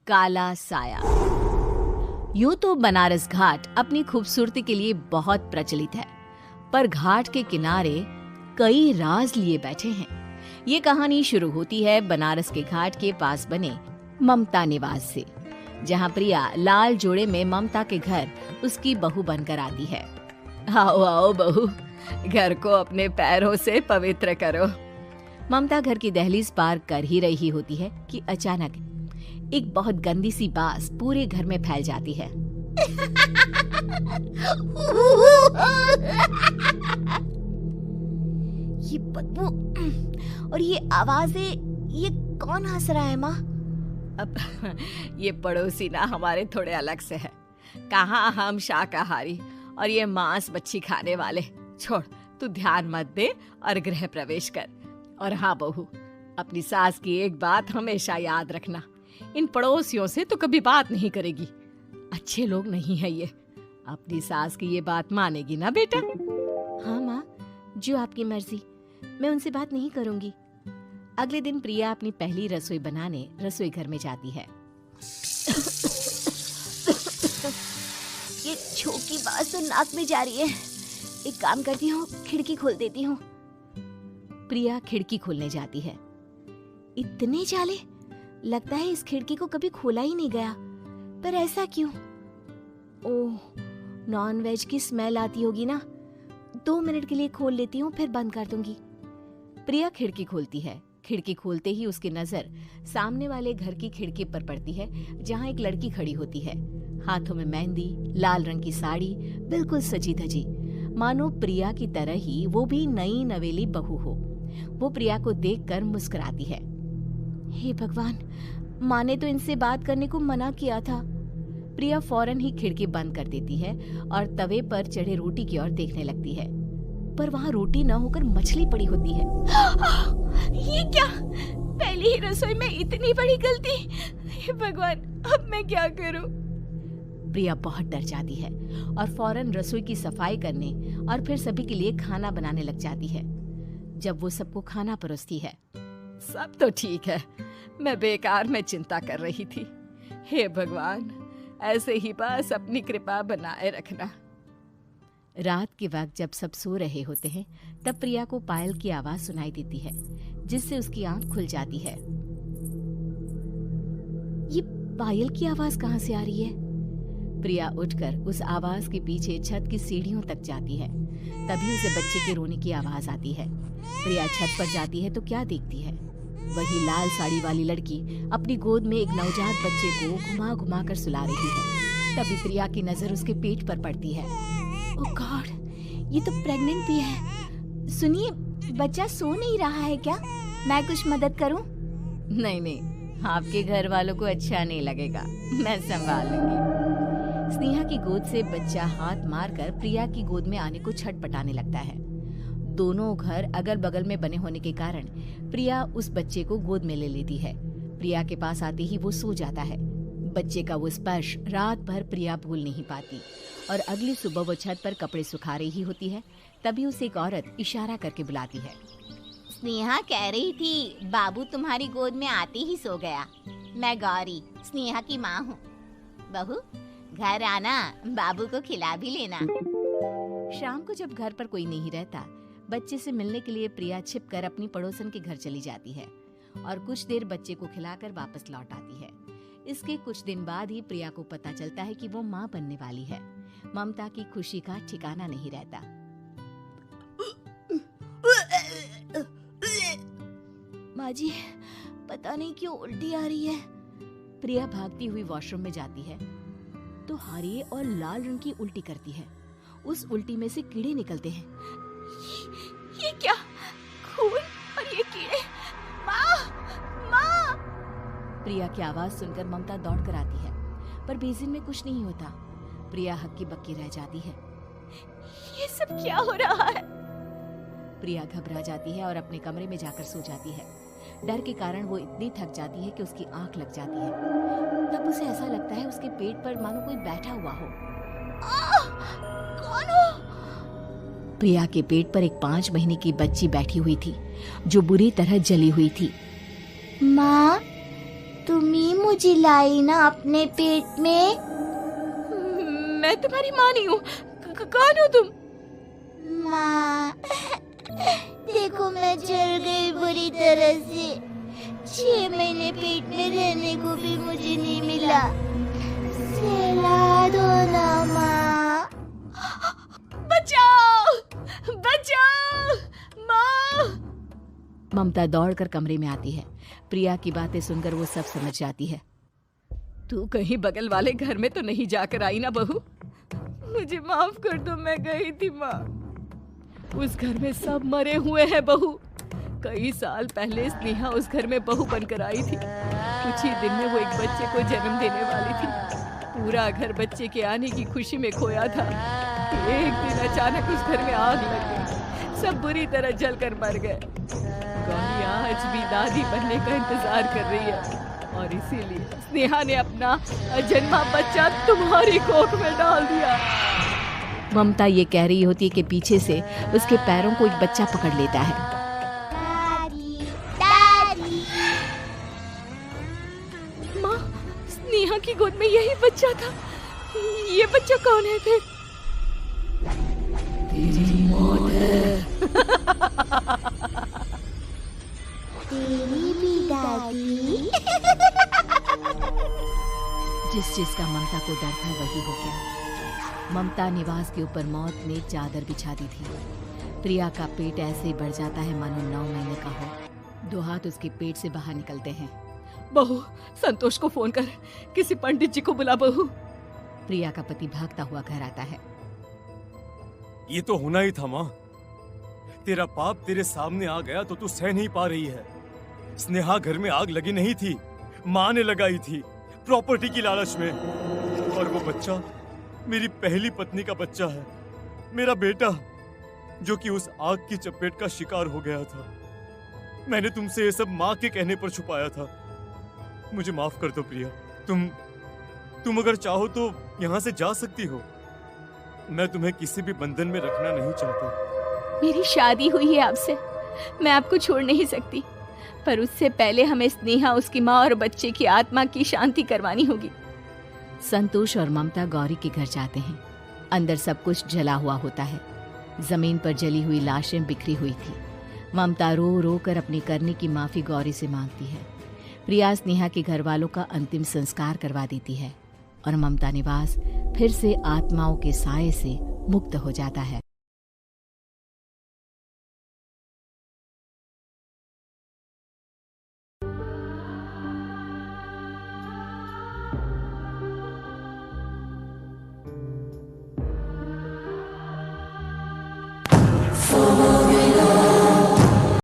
काला साया। यूं तो बनारस घाट अपनी खूबसूरती के लिए बहुत प्रचलित है, पर घाट के किनारे कई राज लिए बैठे हैं। ये कहानी शुरू होती है बनारस के घाट के पास बने ममता निवास से, जहां प्रिया लाल जोड़े में ममता के घर उसकी बहू बनकर आती है। आओ आओ बहू, घर को अपने पैरों से पवित्र करो। ममता घर की दहलीज पार कर ही रही होती है कि अचानक एक बहुत गंदी सी बास पूरे घर में फैल जाती है। ये बदबू और ये आवाजें, ये कौन हंस रहा है माँ? अब ये पड़ोसी ना हमारे थोड़े अलग से है। कहाँ हम शाकाहारी और ये मांस मच्छी खाने वाले। छोड़, तू ध्यान मत दे और गृह प्रवेश कर। और हाँ बहू, अपनी सास की एक बात हमेशा याद रखना, इन पड़ोसियों से तो कभी बात नहीं करेगी। अच्छे लोग नहीं है ये। अपनी सास की ये बात मानेगी ना बेटा? हाँ माँ, जो आपकी मर्जी, मैं उनसे बात नहीं करूंगी। अगले दिन प्रिया अपनी पहली रसोई बनाने रसोई घर में जाती है। ये छोकी बात तो नाक में जा रही है। एक काम करती हूँ, खिड़की खोल देती हूँ। प्रिया खिड़की खोलने जाती है। इतने जाले, लगता है इस खिड़की को कभी खोला ही नहीं गया। पर ऐसा क्यों? ओह, नॉन वेज की स्मेल आती होगी ना। 2 मिनट के लिए खोल लेती हूँ, फिर बंद कर दूंगी। प्रिया खिड़की खोलती है। खिड़की खोलते ही उसकी नजर सामने वाले घर की खिड़की पर पड़ती है, जहाँ एक लड़की खड़ी होती है। हाथों में मेहंदी, लाल रंग की साड़ी, बिल्कुल सजी धजी, मानो प्रिया की तरह ही वो भी नई नवेली बहू हो। वो प्रिया को देखकर मुस्कुराती है। हे भगवान, माँ ने तो इनसे बात करने को मना किया था। प्रिया फौरन ही खिड़की बंद कर देती है और तवे पर चढ़े रोटी की ओर देखने लगती है, पर वहाँ रोटी न होकर मछली पड़ी होती है। ये क्या? पहली ही रसोई में इतनी बड़ी गलती! हे भगवान, अब मैं क्या करूं? प्रिया बहुत डर जाती है और फौरन रसोई की सफाई करने और फिर सभी के लिए खाना बनाने लग जाती है। जब वो सबको खाना परोसती है, सब तो ठीक है, मैं बेकार में चिंता कर रही थी। हे भगवान, ऐसे ही बस अपनी कृपा बनाए रखना। रात के वक्त जब सब सो रहे होते हैं, तब प्रिया को पायल की आवाज सुनाई देती है, जिससे उसकी आंख खुल जाती है। ये पायल की आवाज कहाँ से आ रही है? प्रिया उठकर उस आवाज के पीछे छत की सीढ़ियों तक जाती है। तभी उसे बच्चे के रोने की आवाज आती है। प्रिया छत पर जाती है तो क्या देखती है? वही लाल साड़ी वाली लड़की अपनी गोद में एक नवजात बच्चे को घुमा घुमा कर सुला रही है। तभी प्रिया की नजर उसके पेट पर पड़ती है। ओह गॉड, ये तो प्रेग्नेंट भी है। सुनिए, बच्चा सो नहीं रहा है क्या? मैं कुछ मदद करूं? नहीं नहीं, आपके घर वालों को अच्छा नहीं लगेगा, मैं संभाल लूंगी। स्नेहा की गोद से बच्चा हाथ मारकर प्रिया की गोद में आने को छटपटाने लगता है। दोनों घर अगल बगल में बने होने के कारण प्रिया उस बच्चे को गोद में ले लेती है। प्रिया के पास आते ही वो सो जाता है। बच्चे का वो स्पर्श रात भर प्रिया भूल नहीं पाती और अगली सुबह वो छत पर कपड़े सुखा रही होती है। तभी उसे एक औरत इशारा करके बुलाती है। स्नेहा कह रही थी बाबू तुम्हारी गोद में आते ही सो गया। मैं गौरी, स्नेहा की माँ हूँ। बहू, घर आना, बाबू को खिला भी लेना। शाम को जब घर पर कोई नहीं रहता, बच्चे से मिलने के लिए प्रिया छिपकर अपनी पड़ोसन के घर चली जाती है और कुछ देर बच्चे को खिलाकर वापस लौट आती है। इसके कुछ दिन बाद ही प्रिया को पता चलता है कि वो माँ बनने वाली है। ममता की खुशी का ठिकाना नहीं रहता। माँ जी, पता नहीं क्यों उल्टी आ रही है। प्रिया भागती हुई वॉशरूम में जाती है तो हरे और लाल रंग की उल्टी करती है। उस उल्टी में से कीड़े निकलते हैं। ये क्या? खून और ये कीड़े! माँ! माँ! प्रिया की आवाज सुनकर ममता दौड़ कर आती है, पर बेसिन में कुछ नहीं होता। प्रिया हक्की बक्की रह जाती है। ये सब क्या हो रहा है? प्रिया घबरा जाती है और अपने कमरे में जाकर सो जाती है। डर के कारण वो इतनी थक जाती है कि उसकी आंख लग जाती है। तब उसे ऐसा लगता है उसके पेट पर मानो कोई बैठा हुआ हो। कौन हो? प्रिया के पेट पर एक 5 महीने की बच्ची बैठी हुई थी, जो बुरी तरह जली हुई थी। माँ, तुम ही मुझे लाई ना अपने पेट में। मैं तुम्हारी माँ नहीं हूँ। कौन हो तुम? माँ, देखो मैं जल गई बुरी तरह से। 6 महीने पेट में रहने को भी मुझे नहीं मिला। सहला दो ना माँ। बचाओ, बचाओ, माँ। ममता दौड़कर कमरे में आती है। प्रिया की बातें सुनकर वो सब समझ जाती है। तू कहीं बगल वाले घर में तो नहीं जाकर आई ना बहू? मुझे माफ कर दो, मैं गई थी माँ। उस घर में सब मरे हुए हैं बहू। कई साल पहले स्नेहा उस घर में बहू बनकर आई थी। कुछ ही दिन में वो एक बच्चे को जन्म देने वाली थी। पूरा घर बच्चे के आने की खुशी में खोया था। एक दिन अचानक उस घर में आग लग गई। सब बुरी तरह जलकर मर गए। गौरी आज भी दादी बनने का इंतजार कर रही है और इसीलिए स्नेहा ने अपना अजन्मा बच्चा तुम्हारी कोख में डाल दिया। ममता ये कह रही होती है कि पीछे से उसके पैरों को एक बच्चा पकड़ लेता है। दादी, दादी। माँ, स्नेहा की गोद में यही बच्चा था। ये बच्चा कौन है फिर? तेरी मौत है। तेरी भी दादी। जिस चीज का ममता को डर था वही हो गया। ममता निवास के ऊपर मौत ने चादर बिछा दी थी। प्रिया का पेट ऐसे बढ़ जाता है मानो 9 महीने का हो। 2 हाथ उसके पेट से बाहर निकलते हैं। बहू, संतोष को फोन कर, किसी पंडित जी को बुला बहू। प्रिया का पति भागता हुआ घर आता है। ये तो होना ही था माँ। तेरा पाप तेरे सामने आ गया तो तू सह नहीं पा रही है। स्नेहा घर में आग लगी नहीं थी, माँ ने लगाई थी, प्रॉपर्टी की लालच में। और वो बच्चा मेरी पहली पत्नी का बच्चा है, मेरा बेटा, जो कि उस आग की चपेट का शिकार हो गया था। मैंने तुमसे ये सब माँ के कहने पर छुपाया था। मुझे माफ कर दो प्रिया। तुम अगर चाहो तो यहाँ से जा सकती हो। मैं तुम्हें किसी भी बंधन में रखना नहीं चाहता। मेरी शादी हुई है आपसे, मैं आपको छोड़ नहीं सकती, पर उससे पहले हमें स्नेहा, उसकी माँ और बच्चे की आत्मा की शांति करवानी होगी। संतोष और ममता गौरी के घर जाते हैं। अंदर सब कुछ जला हुआ होता है। जमीन पर जली हुई लाशें बिखरी हुई थी। ममता रो रो कर अपने करने की माफी गौरी से मांगती है। प्रिया स्नेहा के घर वालों का अंतिम संस्कार करवा देती है और ममता निवास फिर से आत्माओं के साए से मुक्त हो जाता है।